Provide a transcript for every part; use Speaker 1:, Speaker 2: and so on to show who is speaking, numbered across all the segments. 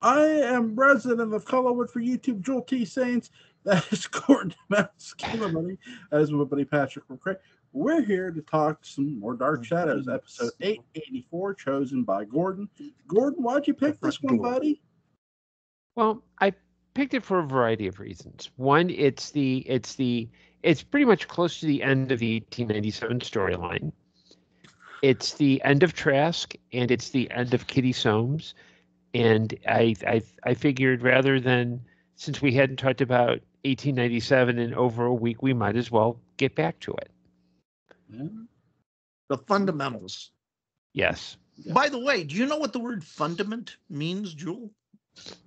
Speaker 1: I am resident of Colorwood for YouTube, Joel T. Saints. That is Gordon Mouse, Kima Money. That is my buddy Patrick McCray. We're here to talk some more Dark Shadows, episode 884, chosen by Gordon. Gordon, why'd you pick this one, buddy?
Speaker 2: Well, I picked it for a variety of reasons. One, it's pretty much close to the end of the 1897 storyline. It's the end of Trask and it's the end of Kitty Soames. And I figured rather than, since we hadn't talked about 1897 in over a week, we might as well get back to it.
Speaker 3: Yeah. The fundamentals.
Speaker 2: Yes.
Speaker 3: Yeah. By the way, do you know what the word fundament means, Jewel?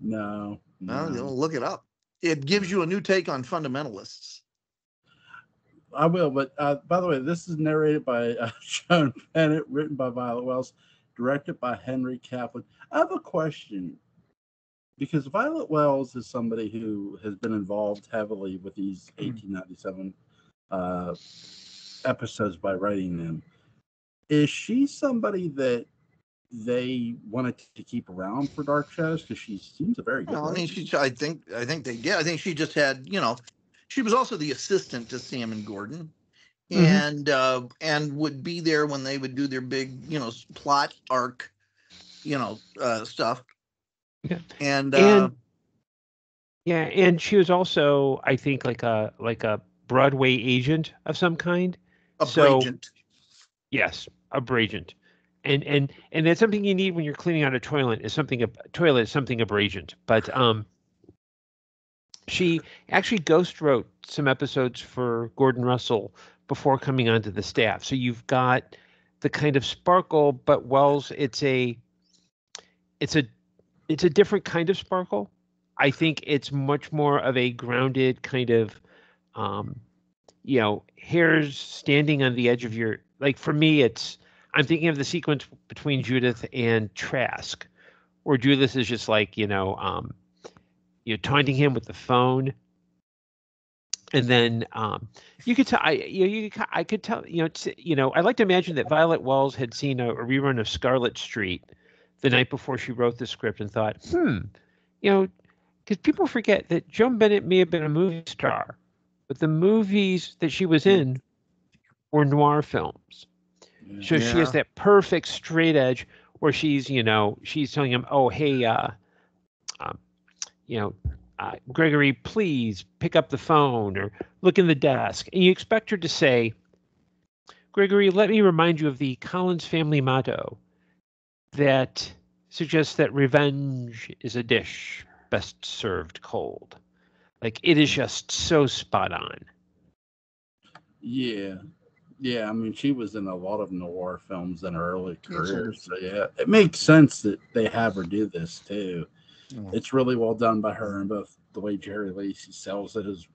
Speaker 1: No.
Speaker 3: Well, you'll look it up. It gives you a new take on fundamentalists.
Speaker 1: I will, but by the way, this is narrated by Joan Bennett, written by Violet Wells, directed by Henry Kaplan. I have a question, because Violet Wells is somebody who has been involved heavily with these 1897 episodes by writing them. Is she somebody that they wanted to keep around for Dark Shadows? Because she seems a very good writer.
Speaker 3: I mean, I think they did. I think she just had, she was also the assistant to Sam and Gordon, and would be there when they would do their big, plot arc, stuff.
Speaker 2: Yeah.
Speaker 3: And
Speaker 2: she was also, I think, like a Broadway agent of some kind.
Speaker 3: A Bragent.
Speaker 2: Yes, a Bragent. And that's something you need when you're cleaning out a toilet. Is something a Bragent. But she actually ghost wrote some episodes for Gordon Russell before coming onto the staff. So you've got the kind of sparkle, but Wells, it's a different kind of sparkle. I think it's much more of a grounded kind of, hairs standing on the edge of your, like, for me, I'm thinking of the sequence between Judith and Trask, where Judith is just like, taunting him with the phone. And then you could tell, I could tell, I like to imagine that Violet Wells had seen a rerun of Scarlet Street the night before she wrote the script and thought, because people forget that Joan Bennett may have been a movie star, but the movies that she was in were noir films. So she has that perfect straight edge where she's telling him, oh, hey, Gregory, please pick up the phone or look in the desk. And you expect her to say, Gregory, let me remind you of the Collins family motto that suggests that revenge is a dish best served cold. Like, it is just so spot on.
Speaker 1: Yeah. Yeah, I mean, she was in a lot of noir films in her early career. So, yeah, it makes sense that they have her do this, too. It's really well done by her, and both the way Jerry Lacey sells it as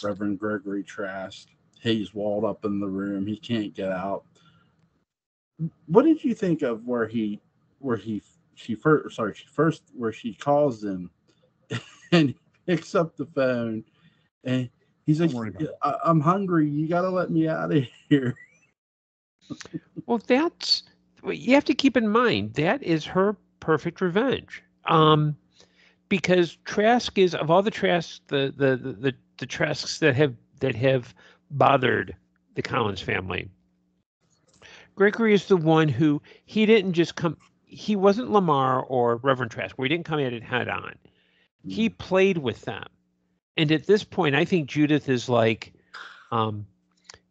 Speaker 1: Reverend Gregory Trask. He's walled up in the room. He can't get out. What did you think of where she calls him and he picks up the phone and he's like, I'm hungry. You got to let me out of here.
Speaker 2: Well, you have to keep in mind. That is her perfect revenge. Because Trask is, of all the Trasks, the Trasks that have bothered the Collins family, Gregory is the one who, he didn't just come. He wasn't Lamar or Reverend Trask, where he didn't come at it head on. He played with them. And at this point, I think Judith is like,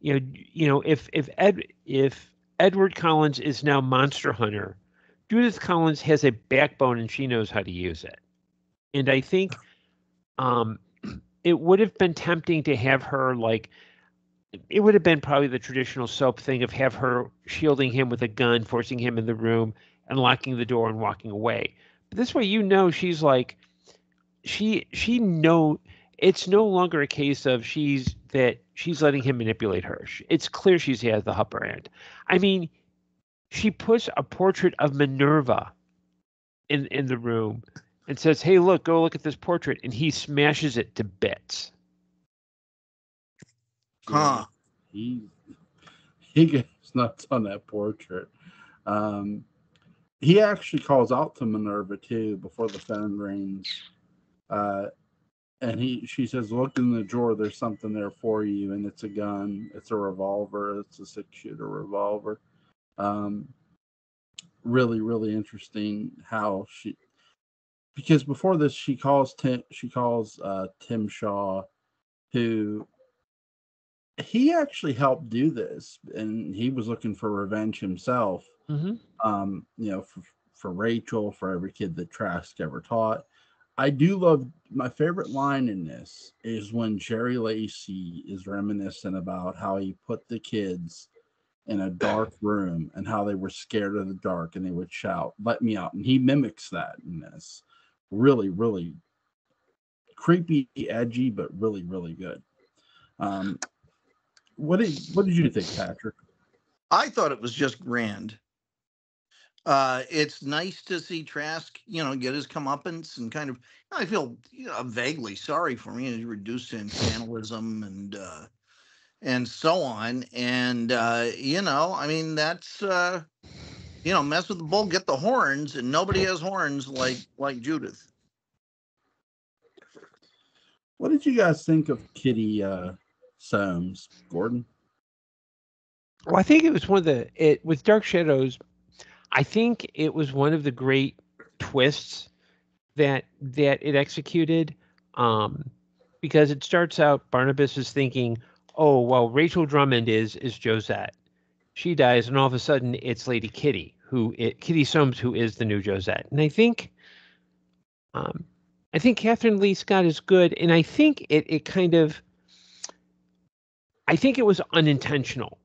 Speaker 2: if Edward Collins is now Monster Hunter, Judith Collins has a backbone and she knows how to use it. And I think it would have been tempting to have her, like, it would have been probably the traditional soap thing of have her shielding him with a gun, forcing him in the room and locking the door and walking away. But this way, she's like, she know it's no longer a case of she's letting him manipulate her. It's clear she has the upper hand. I mean, she puts a portrait of Minerva in the room and says, hey, go look at this portrait. And he smashes it to bits.
Speaker 1: He gets nuts on that portrait. he actually calls out to Minerva too before the phone rings. And she says, "Look in the drawer. There's something there for you, and it's a gun. It's a revolver. It's a 6-shooter revolver." Really, really interesting how because before this she calls Tim Shaw, who he actually helped do this, and he was looking for revenge himself.
Speaker 2: Mm-hmm.
Speaker 1: For Rachel, for every kid that Trask ever taught. I do love, my favorite line in this is when Jerry Lacey is reminiscent about how he put the kids in a dark room and how they were scared of the dark and they would shout, "Let me out." And he mimics that in this. Really, really creepy, edgy, but really, really good. What did you think, Patrick?
Speaker 3: I thought it was just grand. It's nice to see Trask, get his comeuppance and kind of. I feel vaguely sorry for him. He's reduced to infantilism and so on. And I mean, that's mess with the bull, get the horns, and nobody has horns like Judith.
Speaker 1: What did you guys think of Kitty Soames, Gordon?
Speaker 2: Well, I think it was with Dark Shadows. I think it was one of the great twists that it executed, because it starts out, Barnabas is thinking, "Oh, well, Rachel Drummond is Josette." She dies, and all of a sudden, it's Lady Kitty, Kitty Soames, who is the new Josette. And I think Catherine Lee Scott is good, and I think it kind of, I think it was unintentional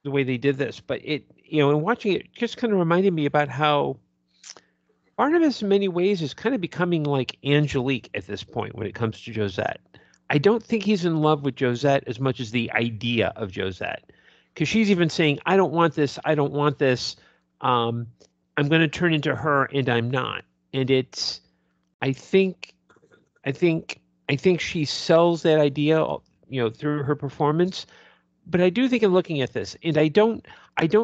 Speaker 2: the way they did this, but in watching it, just kind of reminded me about how Barnabas in many ways is kind of becoming like Angelique at this point when it comes to Josette. I don't think he's in love with Josette as much as the idea of Josette, because she's even saying, "I don't want this. I don't want this. I'm going to turn into her, and I'm not." And it's, I think she sells that idea, through her performance. But I do think in looking at this, and I don't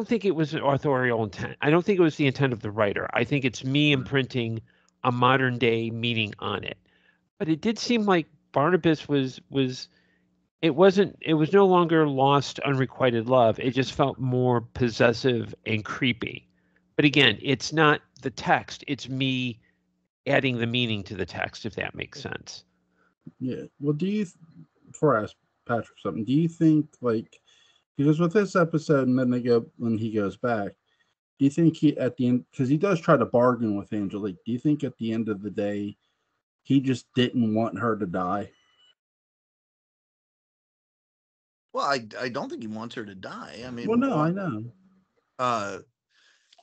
Speaker 2: think it was an authorial intent. I don't think it was the intent of the writer. I think it's me imprinting a modern day meaning on it. But it did seem like Barnabas was no longer lost unrequited love. It just felt more possessive and creepy. But again, it's not the text. It's me adding the meaning to the text, if that makes sense.
Speaker 1: Yeah. Well, before I ask Patrick something, do you think, because with this episode and then when he goes back, do you think he at the end, because he does try to bargain with Angelique, do you think at the end of the day he just didn't want her to die?
Speaker 3: Well, I don't think he wants her to die. I mean,
Speaker 1: well, no, I know.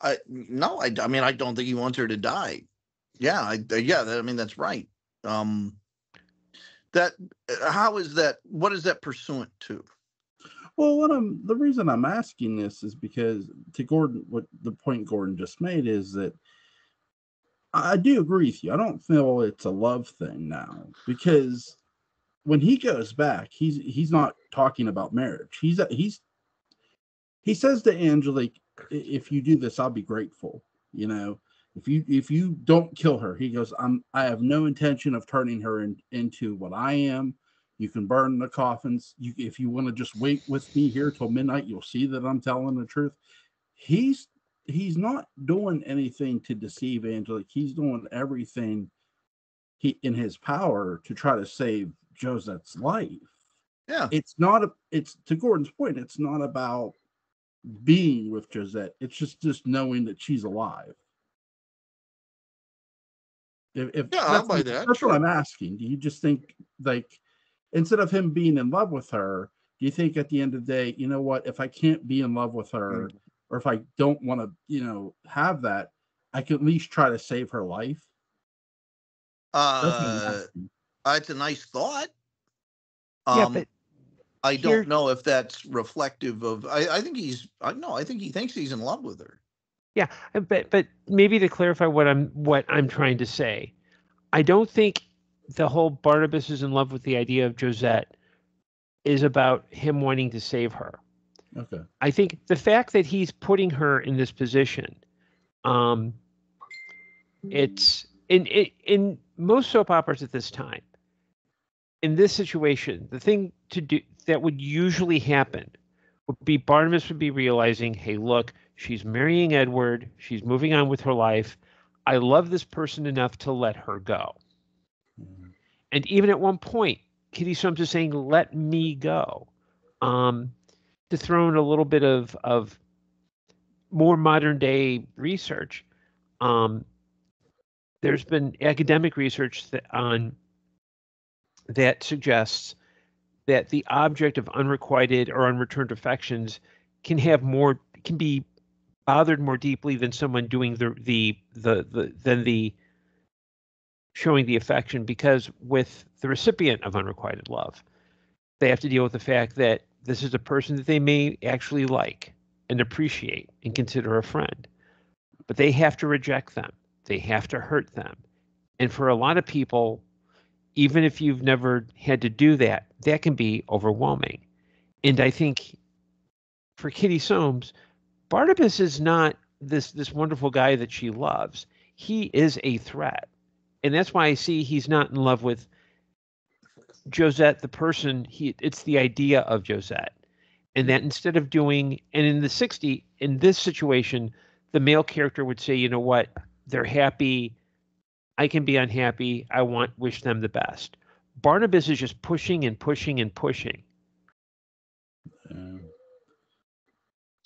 Speaker 3: I mean, I don't think he wants her to die. Yeah, I mean, that's right. How is that? What is that pursuant to?
Speaker 1: Well, the reason I'm asking this is because to Gordon, what the point Gordon just made is that I do agree with you. I don't feel it's a love thing now, because when he goes back, he's not talking about marriage. He says to Angelique, "If you do this, I'll be grateful. If you don't kill her," he goes, "I have no intention of turning her into what I am. You can burn the coffins. If you want to just wait with me here till midnight, you'll see that I'm telling the truth." He's not doing anything to deceive Angelique. He's doing everything in his power to try to save Josette's life.
Speaker 3: Yeah.
Speaker 1: It's to Gordon's point, it's not about being with Josette. It's just knowing that she's alive. If
Speaker 3: I'll buy that.
Speaker 1: That's sure. What I'm asking. Do you just think, instead of him being in love with her, do you think at the end of the day, you know what, if I can't be in love with her, or if I don't want to, have that, I can at least try to save her life?
Speaker 3: It's a nice thought.
Speaker 2: But
Speaker 3: I don't know if that's reflective of. I think I think he thinks he's in love with her.
Speaker 2: Yeah, but maybe to clarify what I'm trying to say, I don't think the whole Barnabas is in love with the idea of Josette is about him wanting to save her.
Speaker 1: Okay.
Speaker 2: I think the fact that he's putting her in this position It's in most soap operas at this time. In this situation, the thing to do that would usually happen would be Barnabas would be realizing, hey, look, she's marrying Edward. She's moving on with her life. I love this person enough to let her go. And even at one point, Kitty Soames is saying, let me go. To throw in a little bit of more modern day research, there's been academic research that suggests that the object of unrequited or unreturned affections can be bothered more deeply than someone doing the showing the affection, because with the recipient of unrequited love, they have to deal with the fact that this is a person that they may actually like and appreciate and consider a friend, but they have to reject them. They have to hurt them. And for a lot of people, even if you've never had to do that, that can be overwhelming. And I think for Kitty Soames, Barnabas is not this wonderful guy that she loves. He is a threat. And that's why I see he's not in love with Josette, the person. It's the idea of Josette. And that instead of doing, and in this situation, the male character would say, you know what, they're happy. I can be unhappy. I wish them the best. Barnabas is just pushing and pushing and pushing.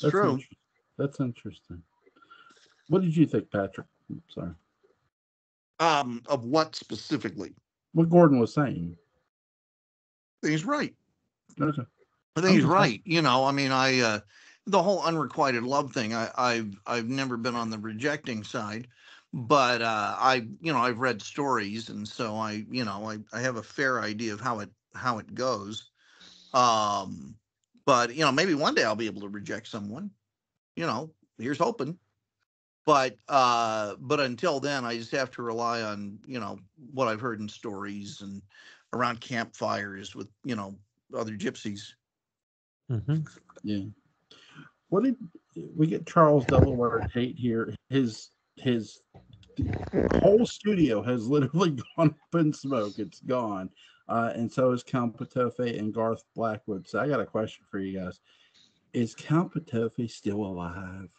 Speaker 3: It's true.
Speaker 1: That's interesting. What did you think, Patrick? Sorry.
Speaker 3: Of what specifically?
Speaker 1: What Gordon was saying.
Speaker 3: I think he's right.
Speaker 1: Okay.
Speaker 3: I think he's right. You know, I mean, the whole unrequited love thing. I've never been on the rejecting side, but I've read stories, and so I have a fair idea of how it goes. But maybe one day I'll be able to reject someone. Here's hoping. But until then, I just have to rely on what I've heard in stories and around campfires with other gypsies.
Speaker 2: Mm-hmm.
Speaker 1: Yeah. What did we get? Charles Delaware Tate here. His whole studio has literally gone up in smoke. It's gone, and so is Count Patofe and Garth Blackwood. So I got a question for you guys: is Count Patofe still alive?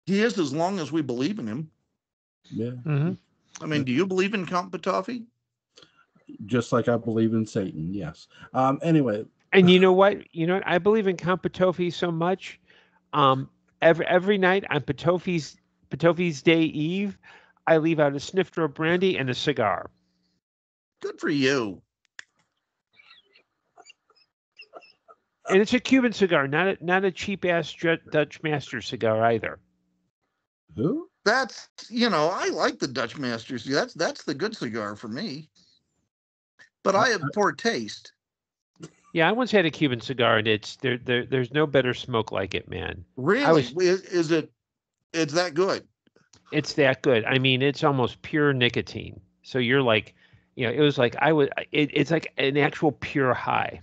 Speaker 3: He is, as long as we believe in him.
Speaker 1: Yeah.
Speaker 2: Mm-hmm.
Speaker 3: I mean, do you believe in Count Patofe?
Speaker 1: Just like I believe in Satan. Yes. Anyway.
Speaker 2: And you know what? I believe in Count Patofe so much. Every night on Patofe's Day Eve, I leave out a snifter of brandy and a cigar.
Speaker 3: Good for you.
Speaker 2: And it's a Cuban cigar, not a cheap ass Dutch Master cigar either.
Speaker 1: Who?
Speaker 3: That's I like the Dutch Masters. That's the good cigar for me. But I have poor taste.
Speaker 2: Yeah, I once had a Cuban cigar, and there's no better smoke like it, man.
Speaker 3: Really? Is it? It's that good?
Speaker 2: It's that good. I mean, it's almost pure nicotine. So you're like, it was like it's like an actual pure high.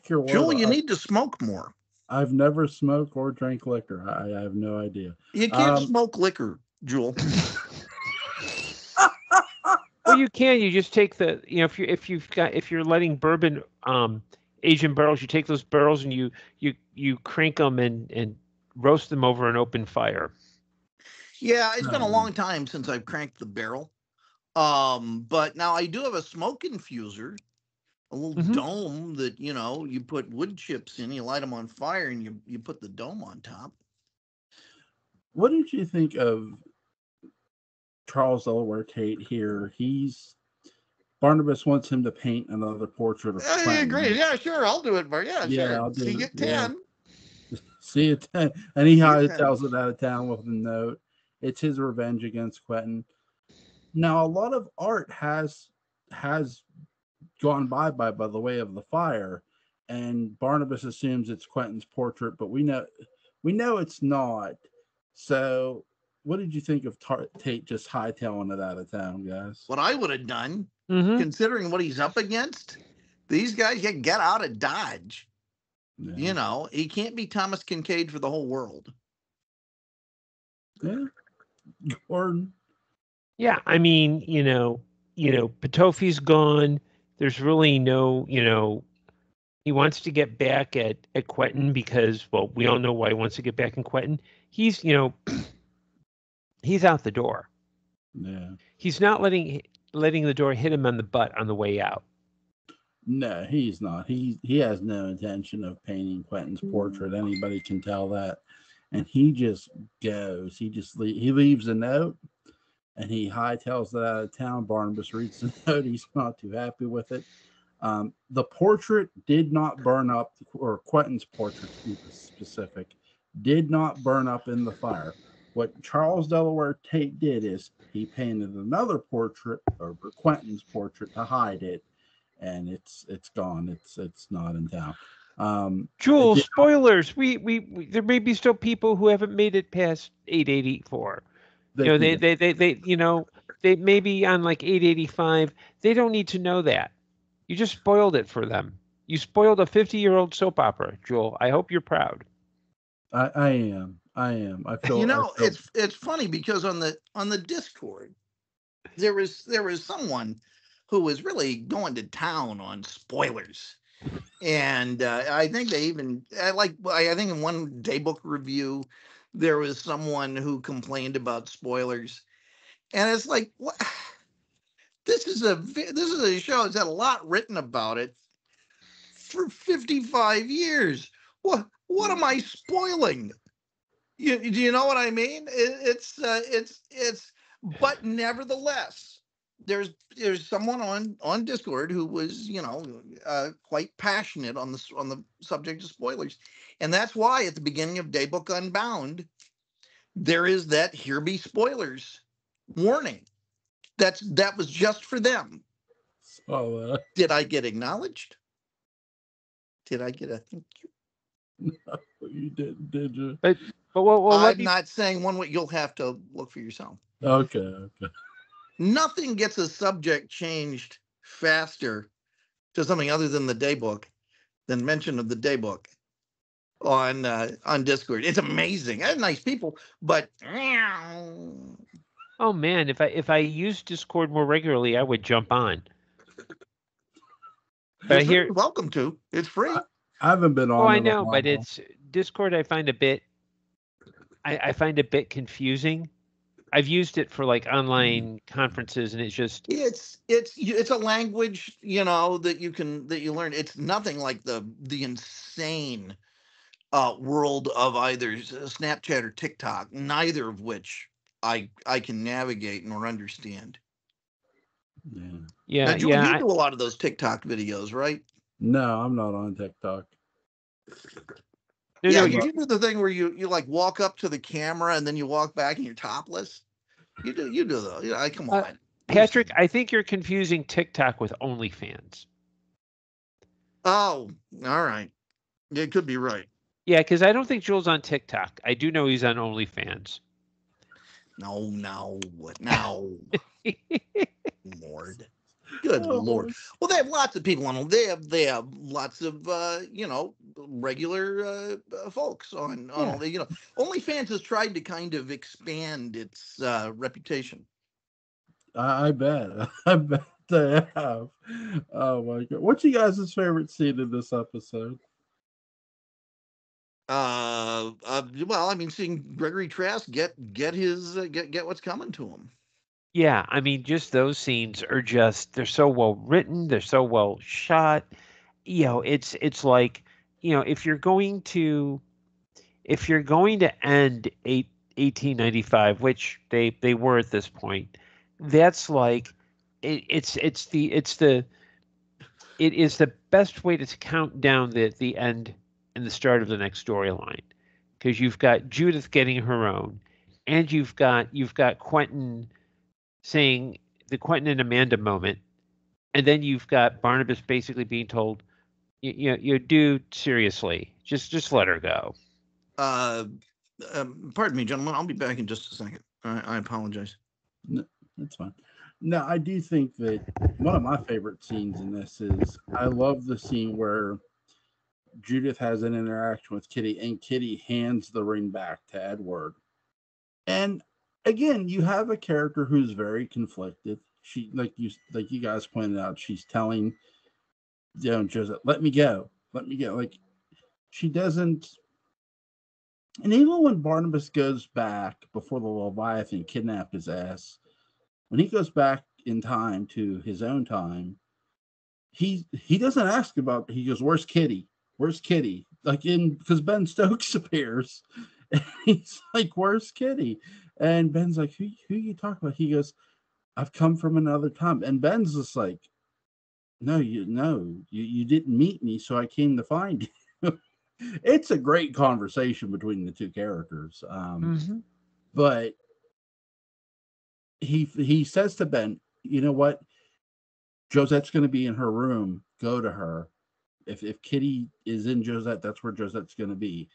Speaker 3: Joel, you need to smoke more.
Speaker 1: I've never smoked or drank liquor. I have no idea.
Speaker 3: You can't smoke liquor, Joel.
Speaker 2: Well, you can. You just take the, if you're letting bourbon age in barrels, you take those barrels and you crank them and roast them over an open fire.
Speaker 3: Yeah, it's been a long time since I've cranked the barrel. But now I do have a smoke infuser, a little dome that you put wood chips in, you light them on fire, and you put the dome on top.
Speaker 1: What did you think of Charles Delaware Tate here? Barnabas wants him to paint another portrait of Quentin.
Speaker 3: I agree. Yeah, sure. I'll do it, Bart. Yeah, sure.
Speaker 1: I'll do
Speaker 3: See you at 10.
Speaker 1: Yeah. See you at 10. And he hightails it out of town with a note. It's his revenge against Quentin. Now, a lot of art has gone by the way of the fire, and Barnabas assumes it's Quentin's portrait, but we know it's not. So what did you think of Tate just hightailing it out of town, guys?
Speaker 3: What I would have done, considering what he's up against, these guys get out of Dodge.
Speaker 1: Yeah.
Speaker 3: You know, he can't be Thomas Kincaid for the whole world.
Speaker 1: Yeah. Gordon.
Speaker 2: Yeah, I mean, Patofi's gone. There's really no, he wants to get back at Quentin because, well, we all know why he wants to get back in Quentin. He's, he's out the door.
Speaker 1: Yeah.
Speaker 2: He's not letting the door hit him on the butt on the way out.
Speaker 1: No, he's not. He has no intention of painting Quentin's portrait. Anybody can tell that. And he just goes. He leaves a note, and he hightails it out of town. Barnabas reads the note. He's not too happy with it. The portrait did not burn up, or Quentin's portrait, to be specific, did not burn up in the fire. What Charles Delaware Tate did is he painted another portrait, or Quentin's portrait, to hide it, and it's gone. It's not in town.
Speaker 2: Jules, spoilers. We there may be still people who haven't made it past 884. They may be on like 885. They don't need to know that. You just spoiled it for them. You spoiled a 50-year-old soap opera, Joel. I hope you're proud.
Speaker 1: I am. I feel.
Speaker 3: It's funny because on the Discord, there was someone who was really going to town on spoilers, and I think they even I think in one Daybook review there was someone who complained about spoilers, and it's like, what? This is a show that's had a lot written about it for 55 years. What am I spoiling? Do you know what I mean? But nevertheless, there's someone on Discord who was quite passionate on the subject of spoilers, and that's why at the beginning of Daybook Unbound there is that "Here be spoilers" warning. That was just for them. Did I get acknowledged? Did I get a thank you?
Speaker 1: No, you didn't, did you?
Speaker 2: But
Speaker 3: I'm not saying one way. You'll have to look for yourself.
Speaker 1: Okay.
Speaker 3: Nothing gets a subject changed faster to something other than the Daybook than mention of the Daybook on Discord. It's amazing. They're nice people, but
Speaker 2: oh man, if I used Discord more regularly, I would jump on. But
Speaker 3: you're welcome to. It's free.
Speaker 1: I haven't been on.
Speaker 2: Oh, I know, but it's Discord. I find a bit confusing. I've used it for like online conferences, and it's just
Speaker 3: it's a language, that you learn. It's nothing like the insane world of either Snapchat or TikTok, neither of which I can navigate nor understand.
Speaker 2: Yeah.
Speaker 3: Now, Jules, you do a lot of those TikTok videos, right?
Speaker 1: No, I'm not on TikTok.
Speaker 3: You do the thing where you like walk up to the camera and then you walk back and you're topless. You do though. Come on,
Speaker 2: Patrick. I think you're confusing TikTok with OnlyFans.
Speaker 3: Oh, all right. It could be right.
Speaker 2: Yeah, because I don't think Jules on TikTok. I do know he's on OnlyFans.
Speaker 3: No. Lord. Good Lord. Well, they have lots of people on. They have lots of regular folks on. OnlyFans has tried to kind of expand its reputation.
Speaker 1: I bet. I bet they have. Oh my God! What's you guys' favorite scene in this episode?
Speaker 3: Well, I mean, seeing Gregory Trask get what's coming to him.
Speaker 2: Yeah, I mean, just those scenes are they're so well written, they're so well shot. It's like, if you're going to end 1895, which they were at this point, that's like it is the best way to count down the end and the start of the next storyline, because you've got Judith getting her own, and you've got Quentin saying the Quentin and Amanda moment, and then you've got Barnabas basically being told, dude, seriously, just let her go.
Speaker 3: Pardon me, gentlemen. I'll be back in just a second. I apologize.
Speaker 1: No, that's fine. No, I do think that one of my favorite scenes in this is I love the scene where Judith has an interaction with Kitty, and Kitty hands the ring back to Edward. And again, you have a character who's very conflicted. She, like you guys pointed out, she's telling, Josette, let me go. Like, she doesn't. And even when Barnabas goes back before the Leviathan kidnapped his ass, when he goes back in time to his own time, he doesn't ask about. He goes, "Where's Kitty? Where's Kitty?" Like, because Ben Stokes appears, and he's like, "Where's Kitty?" And Ben's like, "Who you talking about?" He goes, "I've come from another time." And Ben's just like, "No, you didn't meet me, so I came to find you." It's a great conversation between the two characters. But he says to Ben, "You know what? Josette's going to be in her room. Go to her. If Kitty is in Josette, that's where Josette's going to be.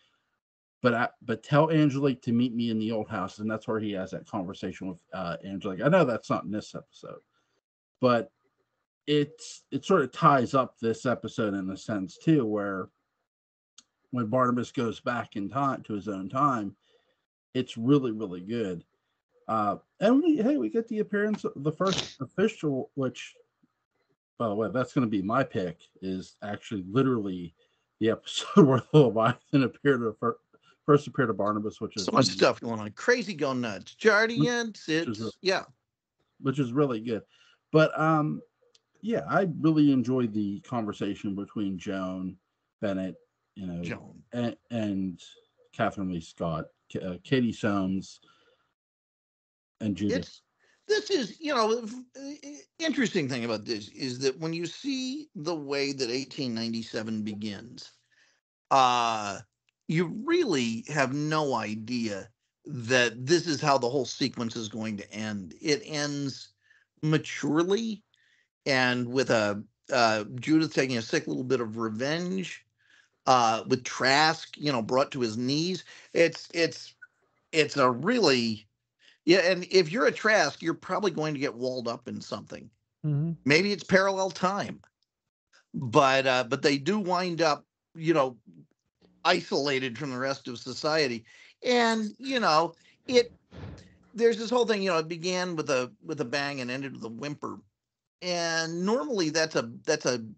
Speaker 1: But tell Angelique to meet me in the old house." And that's where he has that conversation with Angelique. I know that's not in this episode, but it sort of ties up this episode in a sense too, where when Barnabas goes back in time to his own time, it's really, really good. And we get the appearance of the first official, which, by the way, that's going to be my pick, is actually literally the episode where the Leviathan first appeared to Barnabas, which is
Speaker 3: so much stuff going on. Crazy Go Nuts. Jardians,
Speaker 1: which is really good. But yeah, I really enjoyed the conversation between Joan Bennett,
Speaker 3: Joan
Speaker 1: and Catherine Lee Scott, Katie Soames, and Judith.
Speaker 3: This is, interesting thing about this is that when you see the way that 1897 begins, you really have no idea that this is how the whole sequence is going to end. It ends maturely and with Judith taking a sick little bit of revenge, with Trask, brought to his knees. It's a really, and if you're a Trask, you're probably going to get walled up in something. Maybe it's parallel time, but they do wind up, isolated from the rest of society. And there's this whole thing, it began with a bang and ended with a whimper. And normally that's an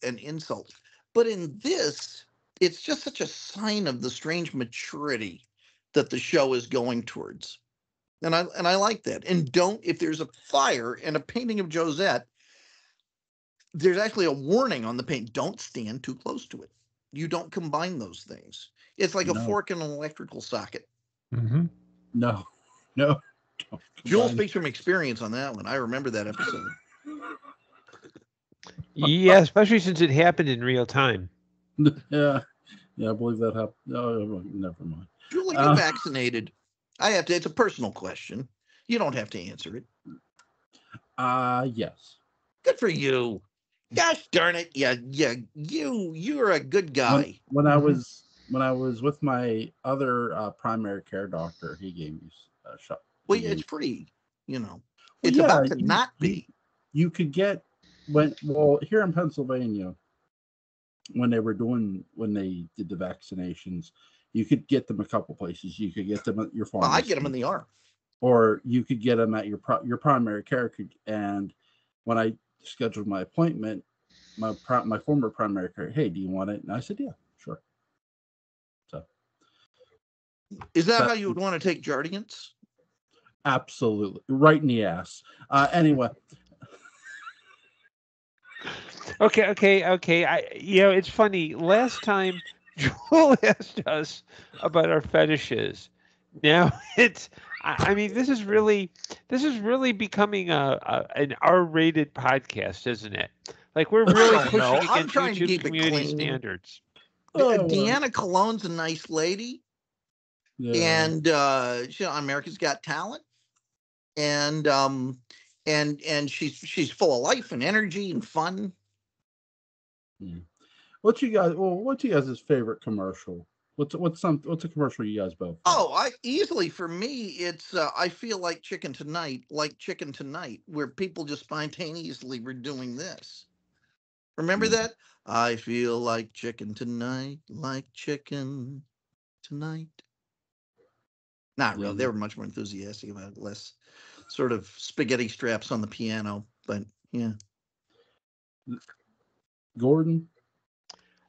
Speaker 3: insult. But in this, it's just such a sign of the strange maturity that the show is going towards. And I like that. And if there's a fire and a painting of Josette, there's actually a warning on the paint. Don't stand too close to it. You don't combine those things. It's like a fork in an electrical socket.
Speaker 1: No.
Speaker 3: Joel speaks from experience on that one. I remember that episode.
Speaker 2: Yeah, especially since it happened in real time.
Speaker 1: Yeah, I believe that happened. Oh, never mind.
Speaker 3: Julie, you vaccinated? It's a personal question. You don't have to answer it.
Speaker 1: Yes.
Speaker 3: Good for you. Gosh darn it. Yeah, you're a good guy.
Speaker 1: When I was with my other primary care doctor, he gave me a shot.
Speaker 3: Well, it's free, It's about to not be.
Speaker 1: You could get here in Pennsylvania, when they did the vaccinations, you could get them a couple places. You could get them at your pharmacy.
Speaker 3: I get them in the arm.
Speaker 1: Or you could get them at your primary care. And when I scheduled my appointment, my former primary care, "Hey, do you want it?" And I said, "Yeah, sure." So,
Speaker 3: is that how you would want to take Jardiance?
Speaker 1: Absolutely, right in the ass. Anyway.
Speaker 2: Okay. It's funny. Last time Joel asked us about our fetishes. Now it's. I mean, this is really becoming an R-rated podcast, isn't it? Like, we're really pushing against YouTube community standards.
Speaker 3: Deanna Cologne's a nice lady, and she's on America's Got Talent, and she's full of life and energy and fun.
Speaker 1: What's you guys' favorite commercial? What's a commercial you guys both?
Speaker 3: Easily for me, it's I feel like Chicken Tonight, where people just spontaneously were doing this. Remember
Speaker 1: Yeah.
Speaker 3: that? I feel like chicken tonight, like chicken tonight. Not really. They
Speaker 1: Yeah.
Speaker 3: were much more enthusiastic about it, less sort of spaghetti straps on the piano. But yeah.
Speaker 1: Gordon.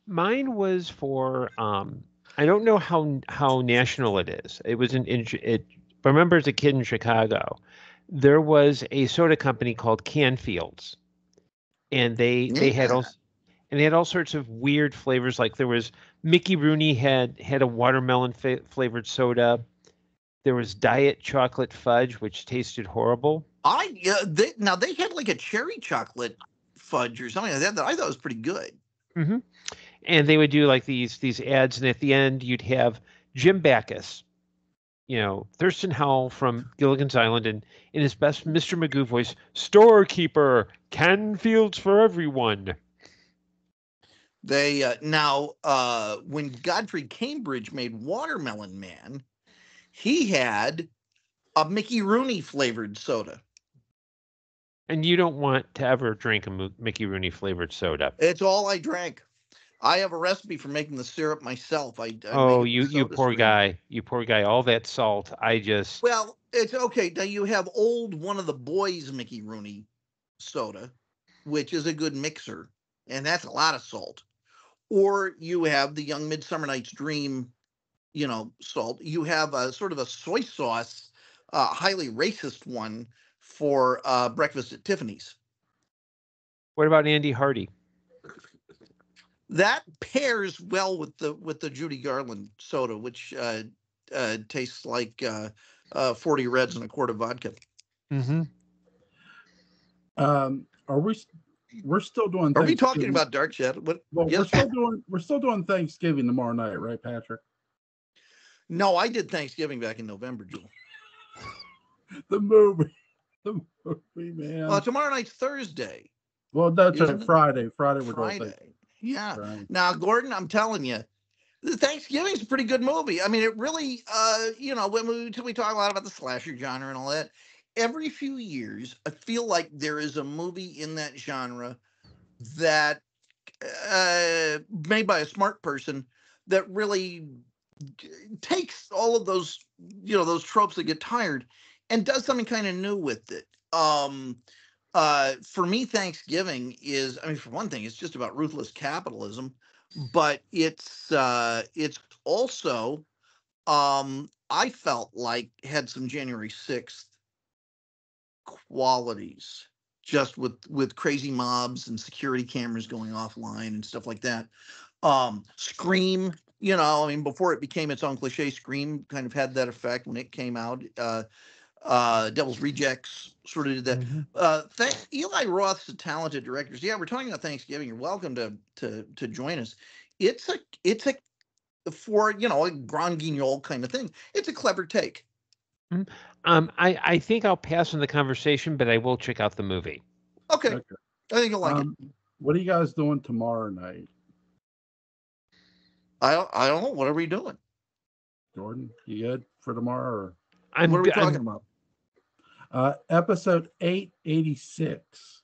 Speaker 2: Mine was for I don't know how national it is. It was it. I remember as a kid in Chicago, there was a soda company called Canfields, and they had
Speaker 3: Yeah.
Speaker 2: all and they had all sorts of weird flavors. Like there was Mickey Rooney had a watermelon flavored soda. There was Diet Chocolate Fudge, which tasted horrible.
Speaker 3: They had like a cherry chocolate fudge or something like that I thought was pretty good.
Speaker 2: Hmm. And they would do like these ads, and at the end you'd have Jim Backus, Thurston Howell from Gilligan's Island, and in his best Mr. Magoo voice, storekeeper, Canfields for everyone.
Speaker 3: They when Godfrey Cambridge made Watermelon Man, he had a Mickey Rooney flavored soda.
Speaker 2: And you don't want to ever drink a Mickey Rooney flavored soda.
Speaker 3: It's all I drank. I have a recipe for making the syrup myself. I
Speaker 2: Oh,
Speaker 3: make it with
Speaker 2: you
Speaker 3: soda
Speaker 2: poor
Speaker 3: stream.
Speaker 2: guy. You poor guy. All that salt.
Speaker 3: Well, it's okay. Now you have old One of the Boys Mickey Rooney soda, which is a good mixer, and that's a lot of salt. Or you have the Young Midsummer Night's Dream, salt. You have a sort of a soy sauce, highly racist one for Breakfast at Tiffany's.
Speaker 2: What about Andy Hardy?
Speaker 3: That pairs well with the Judy Garland soda, which tastes like 40 Reds and a quart of vodka.
Speaker 2: Mm-hmm.
Speaker 1: We're still doing.
Speaker 3: Are we talking about Dark Shadow?
Speaker 1: Well, yes. we're still doing Thanksgiving tomorrow night, right, Patrick?
Speaker 3: No, I did Thanksgiving back in November, Joel.
Speaker 1: the movie, man.
Speaker 3: Well, tomorrow night's Thursday.
Speaker 1: Well, that's right. Friday. We're going.
Speaker 3: Yeah. Right. Now, Gordon, I'm telling you, Thanksgiving's a pretty good movie. I mean, it really, when we talk a lot about the slasher genre and all that. Every few years, I feel like there is a movie in that genre that made by a smart person that really takes all of those, those tropes that get tired and does something kind of new with it. For me, Thanksgiving is, for one thing, it's just about ruthless capitalism, but it's also, I felt like had some January 6th qualities, just with crazy mobs and security cameras going offline and stuff like that. Scream, before it became its own cliche, Scream kind of had that effect when it came out. Devil's Rejects sort of did that. Mm-hmm. Eli Roth's a talented director. So yeah, we're talking about Thanksgiving. You're welcome to join us. It's a for a Grand Guignol kind of thing. It's a clever take.
Speaker 2: I think I'll pass on the conversation, but I will check out the movie.
Speaker 3: Okay. I think you'll like it.
Speaker 1: What are you guys doing tomorrow night?
Speaker 3: I don't know. What are we doing?
Speaker 1: Jordan, you good for tomorrow? Or?
Speaker 3: What are we talking about?
Speaker 1: Episode 886.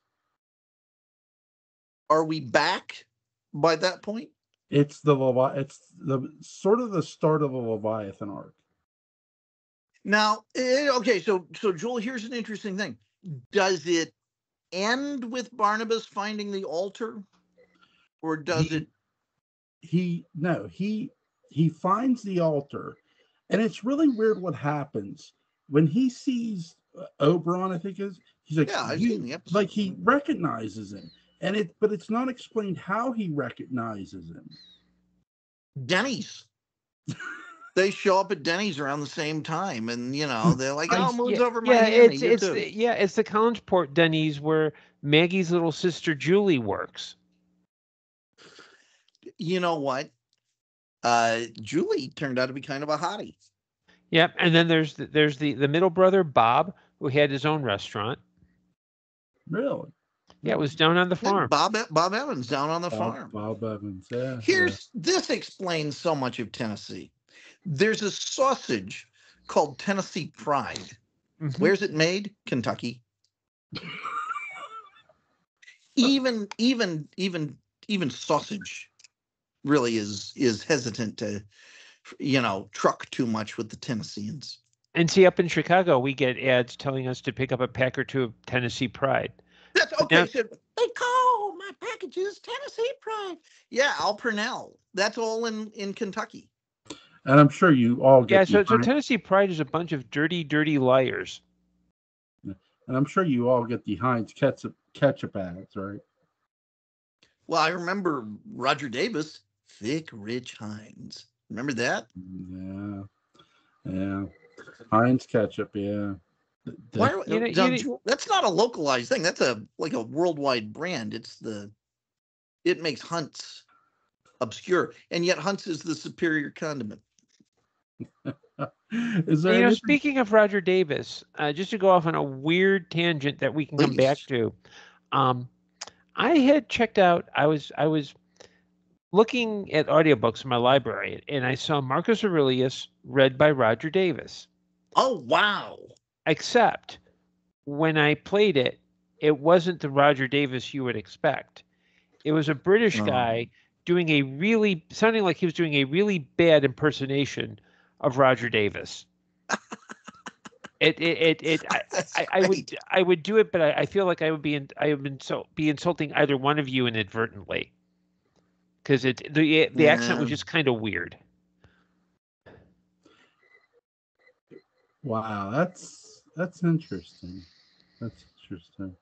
Speaker 3: Are we back by that point?
Speaker 1: It's it's the sort of the start of the Leviathan arc.
Speaker 3: Now, okay, so Joel, here's an interesting thing. Does it end with Barnabas finding the altar, or does it?
Speaker 1: He finds the altar, and it's really weird what happens when he sees Oberon. I think he's like,
Speaker 3: yeah, I've seen the episode.
Speaker 1: Like he recognizes him, but it's not explained how he recognizes him.
Speaker 3: Denny's. They show up at Denny's around the same time, and they're like, "Oh, moon's over my hand."
Speaker 2: It's the Collinsport Denny's where Maggie's little sister Julie works.
Speaker 3: You know what? Julie turned out to be kind of a hottie.
Speaker 2: Yep, and then there's the middle brother Bob, who had his own restaurant.
Speaker 1: Really?
Speaker 2: Yeah, it was down on the farm.
Speaker 3: Yeah, Bob Evans down on the farm.
Speaker 1: Bob Evans. Yeah.
Speaker 3: This explains so much of Tennessee. There's a sausage called Tennessee Pride. Mm-hmm. Where's it made? Kentucky. even sausage really is hesitant to, truck too much with the Tennesseans.
Speaker 2: And see, up in Chicago, we get ads telling us to pick up a pack or two of Tennessee Pride.
Speaker 3: That's okay. Now, so they call my packages Tennessee Pride. Yeah, Al Purnell. That's all in Kentucky.
Speaker 1: And I'm sure you all get.
Speaker 2: Yeah, so Tennessee Pride is a bunch of dirty, dirty liars.
Speaker 1: And I'm sure you all get the Heinz ketchup ads, right?
Speaker 3: Well, I remember Roger Davis, thick, rich Heinz. Remember that?
Speaker 1: Yeah. Heinz ketchup, yeah.
Speaker 3: That's not a localized thing. That's like a worldwide brand. It makes Hunt's obscure, and yet Hunt's is the superior condiment.
Speaker 1: Is there
Speaker 2: speaking of Roger Davis, just to go off on a weird tangent that we can come back to, I had checked out. I was looking at audiobooks in my library, and I saw Marcus Aurelius read by Roger Davis.
Speaker 3: Oh wow!
Speaker 2: Except when I played it, it wasn't the Roger Davis you would expect. It was a British guy sounding like he was doing a really bad impersonation of Roger Davis. I would do it, but I feel like I would be insulting either one of you inadvertently, because the accent was just kind of weird.
Speaker 1: Wow, that's interesting. That's interesting.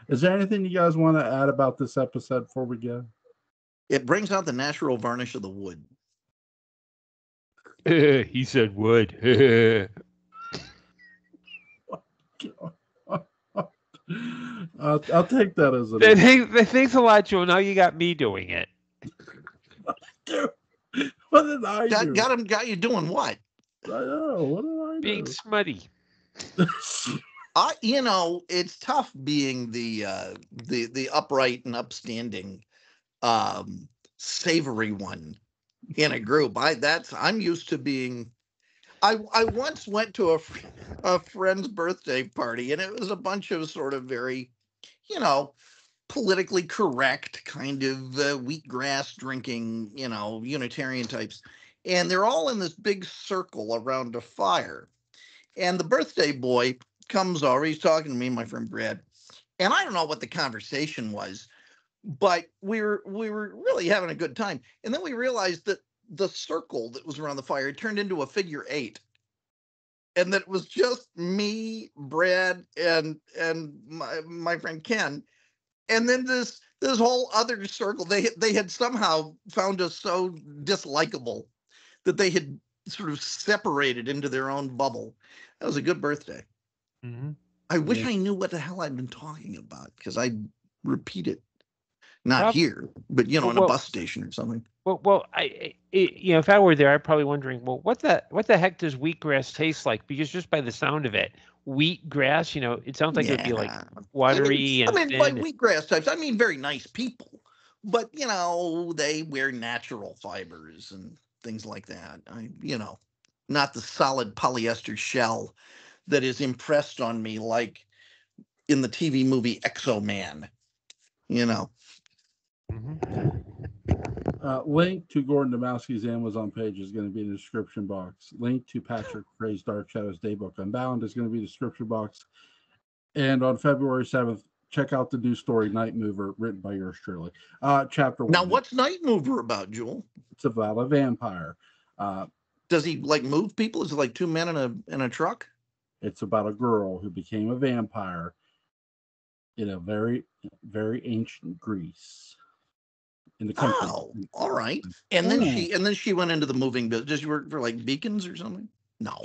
Speaker 1: Is there anything you guys want to add about this episode before we go?
Speaker 3: It brings out the natural varnish of the wood.
Speaker 2: He said wood.
Speaker 1: I'll take that as
Speaker 2: Thanks a lot, Joe. Now you got me doing it.
Speaker 1: What did I do?
Speaker 3: Got you doing what?
Speaker 1: I know. What did I do?
Speaker 2: Being smutty.
Speaker 3: It's tough being the upright and upstanding, savory one in a group. I'm used to being. I once went to a friend's birthday party, and it was a bunch of sort of very, politically correct kind of wheatgrass drinking, Unitarian types, and they're all in this big circle around a fire, and the birthday boy comes over. He's talking to me, my friend Brad, and I don't know what the conversation was, but we were really having a good time, and then we realized that the circle that was around the fire turned into a figure 8, and that it was just me, Brad, and my friend Ken, and then this whole other circle. They had somehow found us so dislikable that they had sort of separated into their own bubble. That was a good birthday.
Speaker 2: Mm-hmm.
Speaker 3: I wish I knew what the hell I'd been talking about, because I'd repeat it. Not here, but in a bus station or something.
Speaker 2: Well, if I were there, I'd probably wondering, well, what the heck does wheatgrass taste like? Because just by the sound of it, wheatgrass, it sounds like it would be like watery.
Speaker 3: By wheatgrass types, I mean very nice people, but they wear natural fibers and things like that. Not the solid polyester shell that is impressed on me like in the TV movie Exo-Man.
Speaker 1: Link to Gordon Domowski's Amazon page is going to be in the description box. Link to Patrick Frey's Dark Shadows Daybook Unbound is going to be in the description box. And on February 7th, check out the new story, Night Mover, written by yours truly. Chapter 1.
Speaker 3: Now, what's Night Mover about, Jewel?
Speaker 1: It's about a vampire.
Speaker 3: Does he move people? Is it like two men in a truck?
Speaker 1: It's about a girl who became a vampire in a very, very ancient Greece. In the country.
Speaker 3: Oh, all right. And then she went into the moving business. Does she work for Beacons or something? No.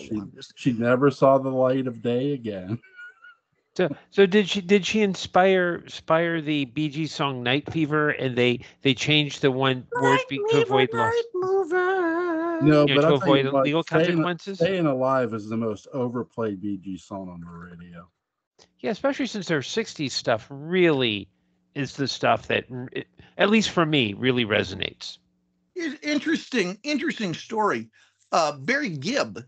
Speaker 1: She never saw the light of day again.
Speaker 2: So did she inspire the Bee Gees song Night Fever, and they changed the one word to avoid loss?
Speaker 1: No, but
Speaker 2: to avoid legal consequences.
Speaker 1: Staying Alive is the most overplayed Bee Gees song on the radio.
Speaker 2: Yeah, especially since their 60s stuff really is the stuff that, at least for me, really resonates.
Speaker 3: Interesting story. Barry Gibb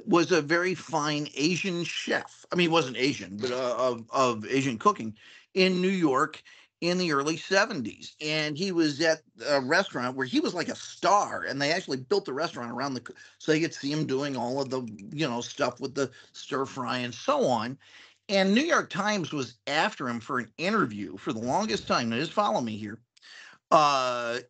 Speaker 3: was a very fine Asian chef. I mean, he wasn't Asian, but of Asian cooking in New York. in the early 70s. And he was at a restaurant where he was like a star, and they actually built the restaurant around so they could see him doing all of the, stuff with the stir fry and so on. And New York Times was after him for an interview for the longest time. Now, just follow me here. But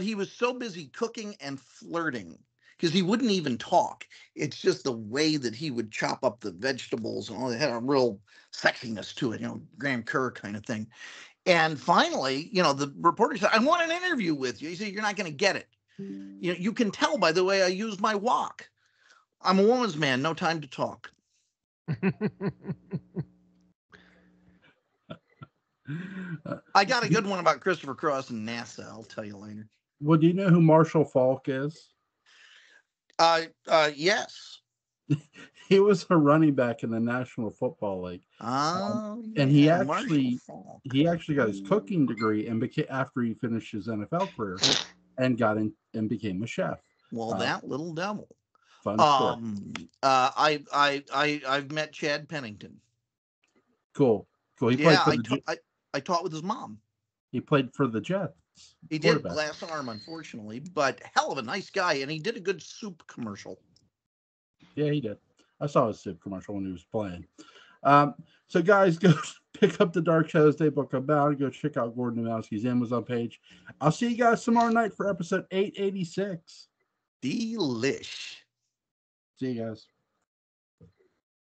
Speaker 3: he was so busy cooking and flirting because he wouldn't even talk. It's just the way that he would chop up the vegetables and all. It had a real sexiness to it, Graham Kerr kind of thing. And finally, the reporter said, "I want an interview with you." He said, "You're not going to get it. You can tell by the way I use my wok. I'm a woman's man, no time to talk." I got a good one about Christopher Cross and NASA. I'll tell you later.
Speaker 1: Well, do you know who Marshall Faulk is?
Speaker 3: Yes.
Speaker 1: He was a running back in the National Football League. And he actually got his cooking degree and after he finished his NFL career and got in and became a chef.
Speaker 3: Well, that little devil.
Speaker 1: Fun story.
Speaker 3: I've met Chad Pennington.
Speaker 1: Cool. He played for
Speaker 3: I taught with his mom.
Speaker 1: He played for the Jets.
Speaker 3: He did, glass arm, unfortunately, but hell of a nice guy, and he did a good soup commercial.
Speaker 1: Yeah, he did. I saw his soup commercial when he was playing. So, guys, go pick up the Dark Shadows Daybook About. Go check out Gordon Demowski's Amazon page. I'll see you guys tomorrow night for episode 886.
Speaker 3: Delish.
Speaker 1: See you guys.